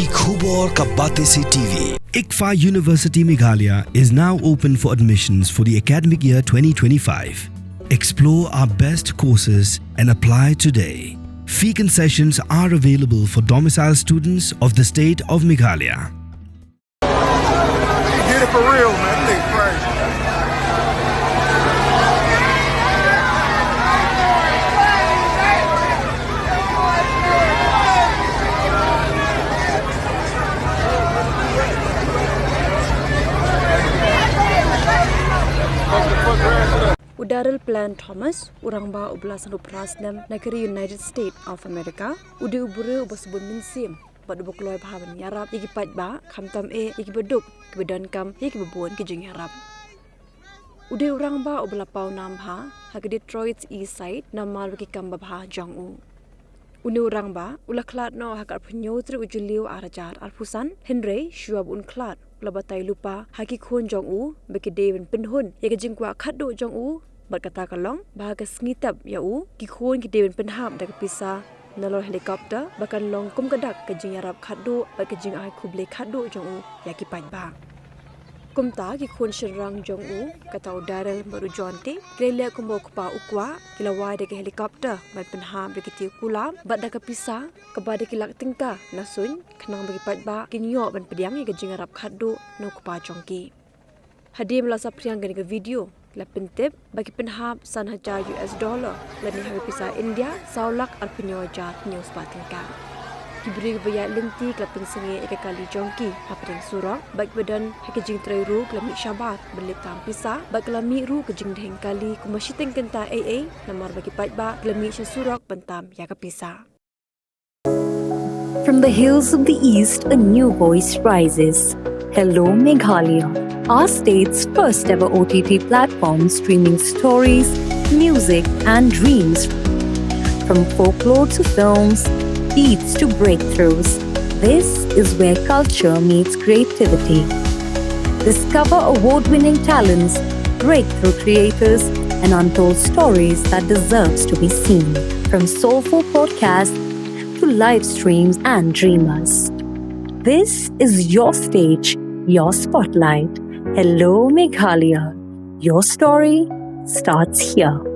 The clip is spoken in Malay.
Ki Khubor Ka Bate Se TV. ICFA University Meghalaya is now open for admissions for the academic year 2025. Explore our best courses and apply today. Fee concessions are available for domicile students of the state of Meghalaya. Get it for real, man. This nigga crazy. Udaral Plan Thomas, Urangba Ublasan Uprasnam, Nakari United States of America, Udu Uburu Ubasubun Minsim, but the Bukloi Pavan Ïarap, Iki Paidbah, Kamtam Iki Beduk, Kibedan Kam, Iki Bebun, Kijing Ïarap. Udu Urangba Ublapau Namha, Hag Detroit's East Side, Namal Wiki Kambabha Jong-u. Unu Urangba, Ulaklat no Hakar Punyotri Ujuliu Arajar Alpusan, Henry, Shuab Unklat, Labatai Lupa, Haki Khun Jong-u, Beki Devin Pinhun, Yakajingwa Kado Jong-u, berkata kalong bahagia sengitab yau kikun ki Devin Pynhap dak pisah nalor helikopter bahkan long kum kedak ke Ïarap khadu ba ke jing ai kuble khadu jong ya ki Paidbah kum ta ki khun shenrang jong kata udaral baru jonte krele kum bo kpa ukwa kilawai dak helikopter ba Pynhap dak ti kulam ba dak pisah ke bade kilak Tyngka nasun khnang bagi Paidbah kinyo ban pediang ke Ïarap khadu no kpa jongki hadim la sapriang ke video la pentip bagi Pynhap san hajar US dollar lani hari pisah India saulak arpinyo jar news Tyngka Briew bayat lenti klapin Sngi kali jongki hapring surang baik badan hakijing trairu klami syabat belit tam pisah bak klami ru kejing deng kali kumashiting kenta AA namar bagi Paidbah klami syasurak pentam ya pisah. From the hills of the east, a new voice rises. Hello Meghalaya, our state's first ever OTT platform streaming stories, music and dreams. From folklore to films, beats to breakthroughs, this is where culture meets creativity. Discover award-winning talents, breakthrough creators and untold stories that deserves to be seen. From soulful podcasts to live streams and dreamers. This is your stage, your spotlight. Hello Meghalaya. Your story starts here.